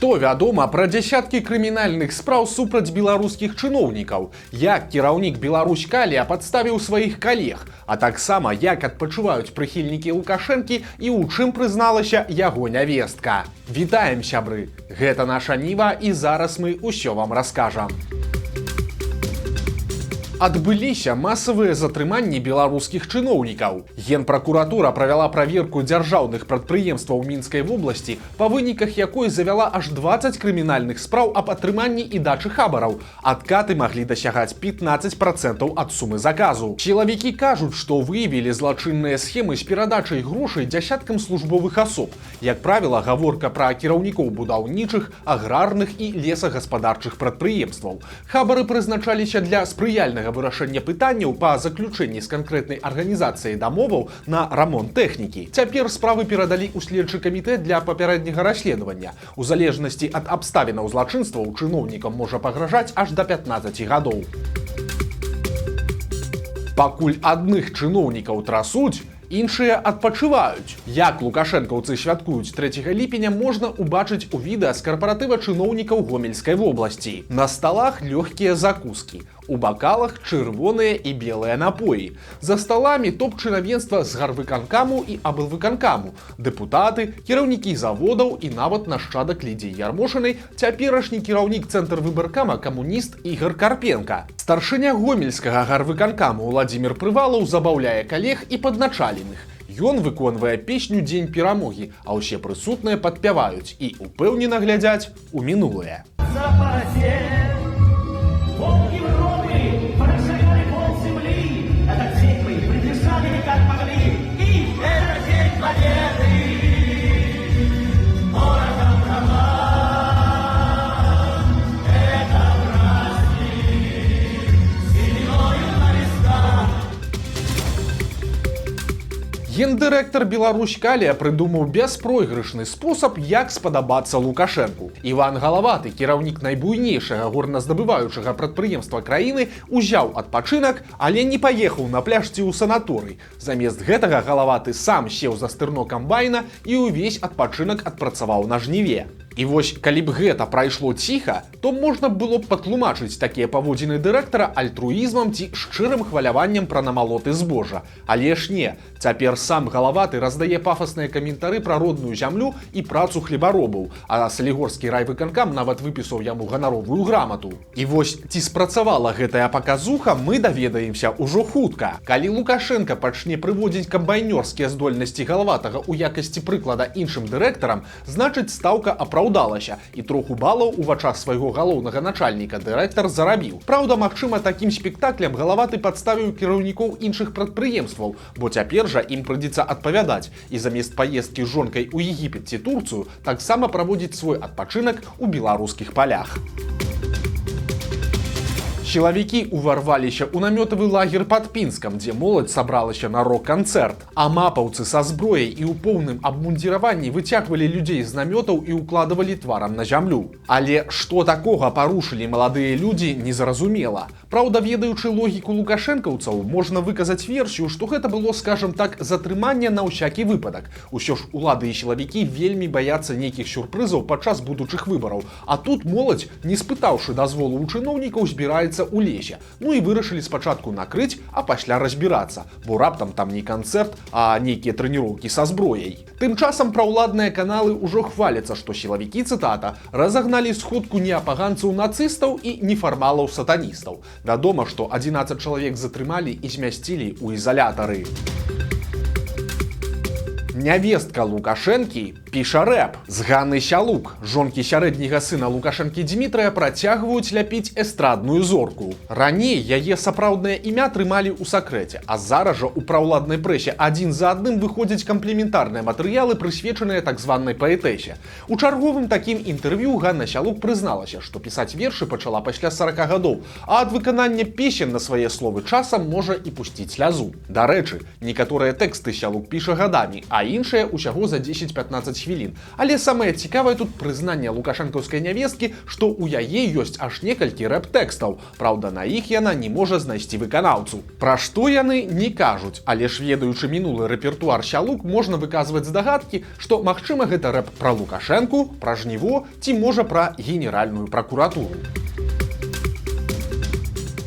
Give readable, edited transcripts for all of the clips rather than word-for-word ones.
Што вядома пра дзясяткі крымінальных спраў супраць беларускіх чыноўнікаў, як кіраўнік Беларуськалія падставіў сваіх калег, а таксама як адпачываюць прыхільнікі Лукашэнкі і ў чым прызналася яго нявестка. Вітаем, сябры! Гэта наша Ніва, і зараз мы ўсё вам раскажам. Адбыліся масавыя затрыманні беларускіх чыноўнікаў. Генпракуратура правяла праверку дзяржаўных прадпрыемстваў Мінскай вобласці, па выніках якой завяла аж 20 крымінальных спраў аб атрыманні і дачы хабараў. Адкаты маглі дасягаць 15% ад сумы заказу. Сілавікі кажуць, што выявілі злачынныя схемы з перадачай грошай дзясяткам службовых асоб. Як правіла, гаворка пра кіраўнікоў будаўнічых, аграрных і лесагаспадарчых прадпрыемстваў. Хабары прызначаліся для спрыяльнага вырашэння пытанняў па заключэнні з канкрэтнай арганізацыяй дамоваў на рамонт тэхнікі. Цяпер справы перадалі ў следчы камітэт для папярэдняга расследавання. У залежнасці ад абставінаў злачынстваў чыноўнікам можа пагражаць аж да 15 гадоў. Пакуль адных чыноўнікаў трасуць, іншыя адпачываюць. Як лукашэнкаўцы святкуюць 3 ліпеня, можна ўбачыць у відэа з карпаратыва чыноўнікаў Гомельскай вобласці. На сталах лёгкія закускі. У бакалах чырвоныя і белыя напоі. За сталамі топ-чынавенства з гарвыканкаму і аблвыканкаму, дэпутаты, кіраўнікі заводаў і нават нашчадак Лідзіі Ярмошынай, цяперашні кіраўнік цэнтрвыбаркама камуніст Ігор Карпенка. Старшыня гомельскага гарвыканкаму Владзімір Прывалаў забаўляе калег і падначаленых. Ён выконвае песню «Дзень перамогі», а ўсе прысутныя падпяваюць і упэўнена глядзяць у мінулае. Гендырэктар Беларуськалія прыдумаў бяспройгрышны спосаб, як спадабацца Лукашэнку. Іван Галаваты, кіраўнік найбуйнейшага горназдабываючага прадпрыемства краіны, узяў адпачынак, але не паехаў на пляж ці ў санаторый. Замест гэтага Галаваты сам сеў за стырно камбайна і ўвесь адпачынак адпрацаваў на жніве. І вось, калі б гэта прайшло ціха, то можна было б патлумачыць такія паводзіны дырэктара альтруізмам ці шчырым хваляваннем пра намалоты збожжа. Але ж не, цяпер сам Галаваты раздае пафасныя каментары пра родную зямлю і працу хлебаробаў, а Салігорскі райвыканкам нават выпісаў яму ганаровую грамату. І вось, ці спрацавала гэтая паказуха, мы даведаемся ўжо хутка. Калі Лукашенка пачне прыводзіць камбайнёрскія здольнасці Галаватага ў якасці прыклада іншым дырэктарам, значыць стаўка апраўдалася, і троху балаў у вачах свайго галоўнага начальніка дырэктар зарабіў. Праўда, магчыма, такім спектаклем Галаваты падставіў кіраўнікоў іншых прадпрыемстваў, бо цяпер жа ім прыйдзецца адпавядаць і замест паездкі з жонкай у Егіпет ці Турцыю таксама праводзіць свой адпачынак у беларускіх палях. Сілавікі ўварваліся ў намётавы лагер пад Пінскам, дзе моладзь сабралася на рок-канцэрт. А мапаўцы са зброяй і ў поўным абмундзіраванні выцягвалі людзей з намётаў і ўкладывалі тварам на зямлю. Але што такога парушылі маладыя людзі, незразумела. Праўда, ведаючы логіку лукашэнкаўцаў, можна выказаць версію, што гэта было, скажам так, затрыманне на ўсякі выпадак. Усё ж улады і сілавікі вельмі баяцца нейкіх сюрпрызаў падчас будучых выбараў. А тут моладзь, не спытаўшы дазволу ў чыноўнікаў, збіраецца у лесе. Ну і вырашылі спачатку накрыць, а пасля разбірацца, бо раптам там не канцэрт, а нейкія трэніроўкі са зброяй. Тым часам праўладныя каналы ўжо хваляцца, што сілавікі, цытата, разагналі сходку неапаганцаў-нацыстаў і нефармалаў-сатаністаў. Вядома, што 11 чалавек затрымалі і змясцілі ў ізалятары. Нявестка Лукашэнкі піша рэп. З Ганны Сялук, жонкі сярэдняга сына Лукашэнкі Дзмітрыя, працягваюць ляпіць эстрадную зорку. Раней яе сапраўднае імя трымалі ў сакрэце, а зараз жа ў праўладнай прэсе адзін за адным выходзяць камплементарныя матэрыялы, прысвечаныя так званай паэтэсе. У чарговым такім інтэрв'ю Ганна Сялук прызналася, што пісаць вершы пачала пасля 40 гадоў, а ад выканання песен на свае словы часам можа і пусціць слязу. Дарэчы, некаторыя тэксты Сялук піша гадамі, а іншыя ўсяго за 10-15 хвілін. Але самае цікавае тут прызнанне лукашэнкаўскай нявесткі, што ў яе ёсць аж некалькі рэп-тэкстаў. Праўда, на іх яна не можа знайсці выканаўцу. Пра што яны не кажуць, але ж ведаючы мінулы рэпертуар сялук, можна выказваць здагадкі, што магчыма гэта рэп пра Лукашэнку, пра жніво ці можа пра генеральную пракуратуру.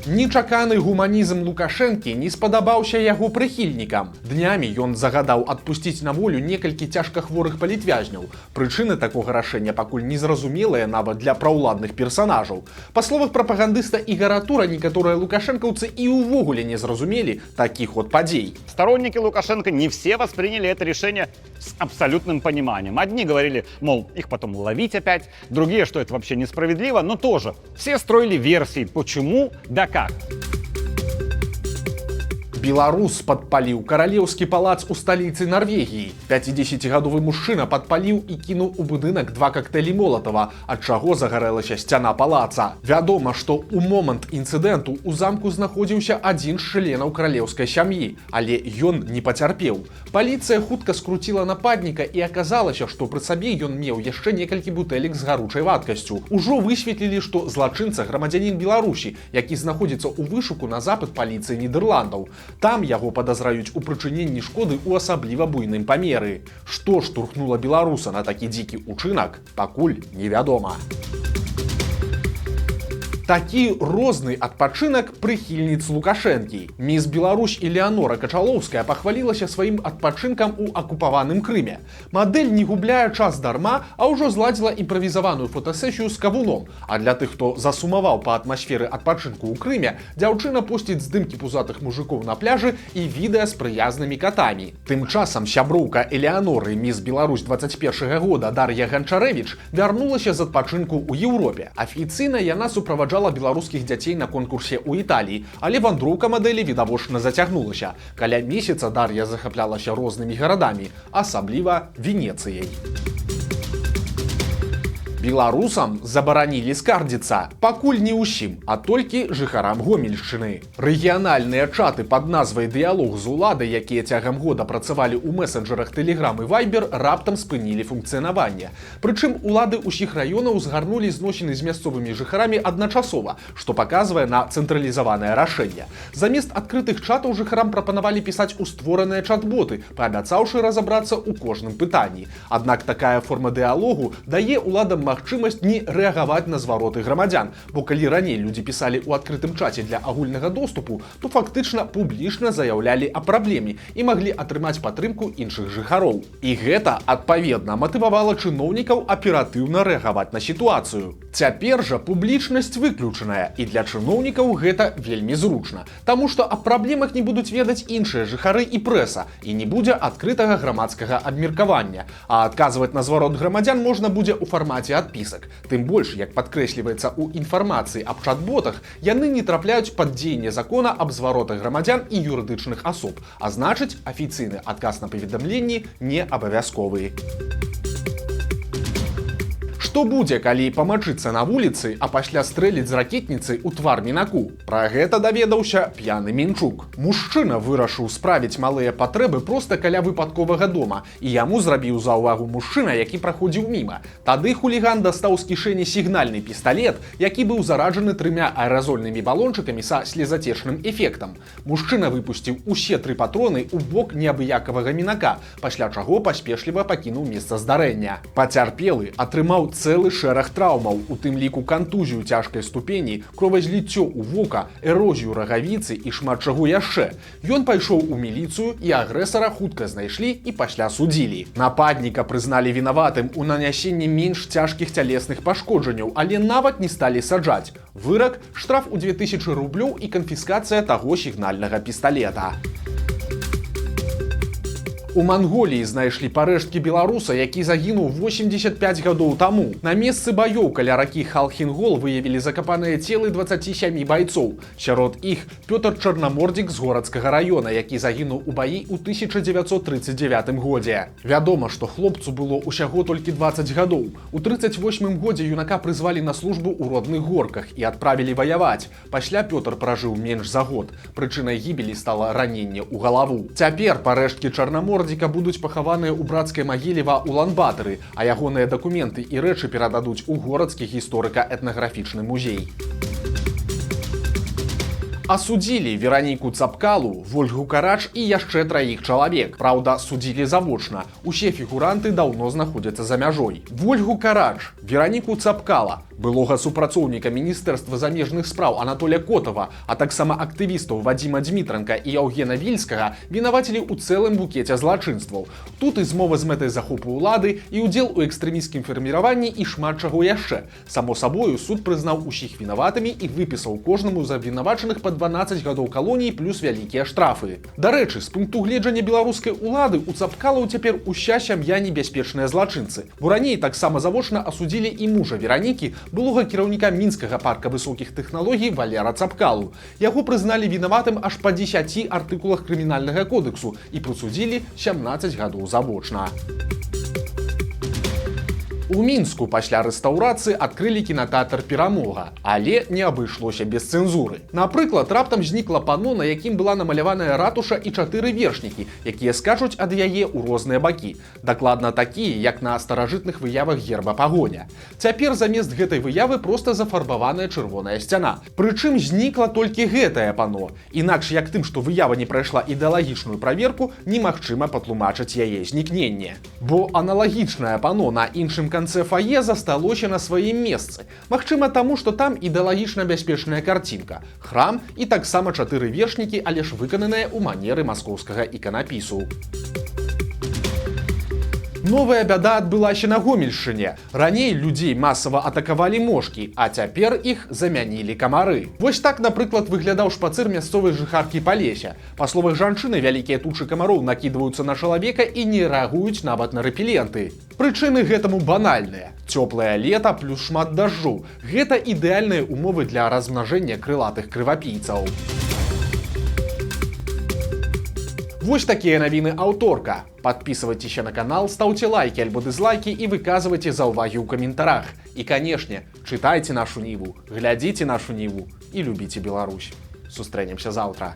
Нечаканы гуманізм Лукашэнкі не спадабаўся яго прыхільнікам. Днямі ён загадаў адпусціць на волю некалькі цяжкахворых палітвязняў. Прычыны такога рашэння пакуль незразумелыя нават для праўладных персанажаў. Па словах прапагандыста Ігора Тура, некаторыя лукашэнкаўцы і ўвогуле не зразумелі такі ход падзей. Сторонники Лукашенко не все восприняли это решение с абсолютным пониманием. Одни говорили, мол, их потом ловить опять, другие, что это вообще несправедливо, но тоже все строили версии, почему, да как. Беларус падпаліў каралеўскі палац у сталіцы Нарвегіі. 50-гадовы мужчына падпаліў і кінуў у будынак 2 кактэлі Молатава, ад чаго загарэлася сцяна палаца. Вядома, што ў момант інцыдэнту ў замку знаходзіўся адзін з членаў каралеўскай сям'і, але ён не пацярпеў. Паліцыя хутка скруціла нападніка і аказалася, што пры сабе ён меў яшчэ некалькі бутэлек з гаручай вадкасцю. Ужо высветлілі, што злачынца грамадзянін Беларусі, які знаходзіцца ў вышуку на запыт паліцыі Нідерландаў. Там яго падазраюць у прычыненні шкоды ў асабліва буйным памеры. Што штурхнула беларуса на такі дзікі ўчынак, пакуль невядома. Такі розны адпачынак прыхільніц Лукашэнкі. Міс Беларусь Элеанора Качалоўская пахвалілася сваім адпачынкам у акупаваным Крыме. Мадэль не губляе час дарма, а ўжо зладзіла імправізаваную фотасесію з кавуном. А для тых, хто засумаваў па атмасферы адпачынку ў Крыме, дзяўчына посціць здымкі пузатых мужикоў на пляжы і відэа з прыязнымі катамі. Тым часам сяброўка Элеаноры міс Беларусь 21 года Дар'я Ганчарэвіч вярнулася з адпачынку ў Еўропе. Афіцыйна яна суправаджала беларускіх дзяцей на конкурсе ў Італіі, але вандроўка мадэлі відавочна зацягнулася. Каля месяца Дар'я захаплялася рознымі гарадамі, асабліва Венецыяй. Беларусам забаранілі скардзіцца. Пакуль не ўсім, а толькі жыхарам Гомельшчыны. Рэгіянальныя чаты пад назвай «Дыялог з уладай», якія цягам года працавалі ў месенджерах Telegram і Viber, раптам спынілі функцыянаванне. Прычым улады ўсіх раёнаў згарнулі зносіны з мясцовымі жыхарамі адначасова, што паказвае на цэнтралізаванае рашэнне. Замест адкрытых чатаў жыхарам прапанавалі пісаць у створаныя чат-боты, паабяцаўшы разабрацца ў кожным пытанні. Аднак такая форма дыялогу дае уладам магчымасць не рэагаваць на звароты грамадзян, бо калі раней людзі пісалі ў адкрытым чаце для агульнага доступу, то фактычна публічна заяўлялі аб праблеме і маглі атрымаць падтрымку іншых жыхароў. І гэта, адпаведна, матывавала чыноўнікаў аператыўна рэагаваць на сітуацыю. Цяпер жа публічнасць выключаная, і для чыноўнікаў гэта вельмі зручна, таму што аб праблемах не будуць ведаць іншыя жыхары і прэса, і не будзе адкрытага грамадскага абмеркавання, а адказваць на зварот грамадзян можна будзе ў фармаце адпісак. Тым больш, як падкрэсліваецца ў інфармацыі аб чат-ботах, яны не трапляюць пад дзеянне закона аб зваротах грамадзян і юрыдычных асоб, а значыць, афіцыйны адказ на паведамленні не абавязковы. Што будзе, калі памачыцца на вуліцы, а пасля стрэліць з ракетніцы ў твар мінаку? Пра гэта даведаўся п'яны Мінчук. Мужчына вырашыў справіць малыя патрэбы проста каля выпадковага дома, і яму зрабіў заўвагу мужчына, які праходзіў міма. Тады хуліган дастаў з кішэні сігнальны пісталет, які быў зараджаны 3 аэразольнымі балончыкамі са слезацечным эфектам. Мужчына выпусціў усе 3 патроны ў бок неабыякавага мінака, пасля чаго паспешліва пакінуў месца здарэння. Пацярпелы атрымаў цэлы шэраг траўмаў, у тым ліку кантузію цяжкай ступені, кровазліццё ў вока, эрозію рагавіцы і шмат чаго яшчэ. Ён пайшоў у міліцыю, і агрэсара хутка знайшлі і пасля судзілі. Нападніка прызналі вінаватым у нанясенні менш цяжкіх цялесных пашкоджанняў, але нават не сталі саджаць. Вырак – штраф у 2000 рублёў і канфіскацыя таго сігнальнага пісталета. У Манголіі знайшлі парэшткі беларуса, які загінуў 85 гадоў таму. На месцы баёў каля ракі Халхінгол выявілі закапаныя целы 27 байцоў. Сярод іх Пётр Чарнамордзік з Горацкага раёна, які загінуў у баі ў 1939 годзе. Вядома, што хлопцу было ўсяго толькі 20 гадоў. У 38 годзе юнака прызвалі на службу ў родных Горках і адправілі ваяваць. Пасля Пётр пражыў менш за год. Прычынай гібелі стала раненне ў галаву. Цяпер парэшткі Чарнамордзіка Ужгородзіка будуць пахаваныя ў брацкай магіле ва Улан-Батары, а ягоныя дакументы і рэчы перададуць у горадскі гісторыка-этнаграфічны музей. Асудзілі Вераніку Цапкалу, Вольгу Карач і яшчэ 3 чалавек. Праўда, судзілі завочна. Усе фігуранты даўно знаходзяцца за мяжой. Вольгу Карач, Вераніку Цапкала, былога супрацоўніка Міністэрства замежных спраў Анатоля Котава, а таксама актывістаў Вадзіма Дмітранка і Яўгена Вільскага вінавацілі ў цэлым букеце злачынстваў. Тут і змова з мэтай захопу ўлады, і ўдзел у экстрэмісцкім фарміраванні і шмат чаго яшчэ. Само сабою, суд прызнаў усіх вінаватымі і выпісаў кожнаму з абвінавачаных па 12 гадоў калоніі плюс вялікія штрафы. Дарэчы, з пункту гледжання беларускай улады у Цапкалаў цяпер уся сям'я небяспечныя злачынцы. Бо раней таксама завочна асудзілі і мужа Веранікі, былога кіраўніка мінскага парка высокіх тэхналогій Валера Цапкалу. Яго прызналі вінаватым аж па 10 артыкулах крымінальнага кодексу і прысудзілі 17 гадоў завочна. У Мінску пасля рэстаўрацыі адкрылі кінатэатр «Перамога», але не абышлося без цэнзуры. Напрыклад, раптам знікла пано, на якім была намаляваная ратуша і 4 вершнікі, якія скачуць ад яе ў розныя бакі. Дакладна такія, як на старажытных выявах герба пагоня. Цяпер замест гэтай выявы проста зафарбаваная чырвоная сцяна. Прычым знікла толькі гэтае пано. Інакш як тым, што выява не прайшла ідэалагічную праверку, немагчыма патлумачыць яе знікненне. Бо аналагічнае пано на іншым канцэ фае засталося на сваім месцы. Магчыма таму, што там ідэалагічна бяспечная карцінка, храм і таксама 4 вершнікі, але ж выкананыя ў манеры маскоўскага іканапісу. Новая бяда адбылася на Гомельшчыне. Раней людзей масава атакавалі мошкі, а цяпер іх замянілі камары. Вось так, напрыклад, выглядаў шпацыр мясцовай жыхаркі Палеся. Па словах жанчыны, вялікія тучы камароў накідваюцца на чалавека і не рэагуюць нават на рэпеленты. Прычыны гэтаму банальныя. Цёплае лета плюс шмат дажджоў. Гэта ідэальныя умовы для размнажэння крылатых крывапійцаў. Вось такія навіны аўторка. Подписывайтесь на канал, ставьте лайки альбо дизлайки и выказывайте заўвагі ў каментарах. И, конечно, читайте нашу Ниву, глядите нашу Ниву и любите Беларусь. Сустрэнемся завтра.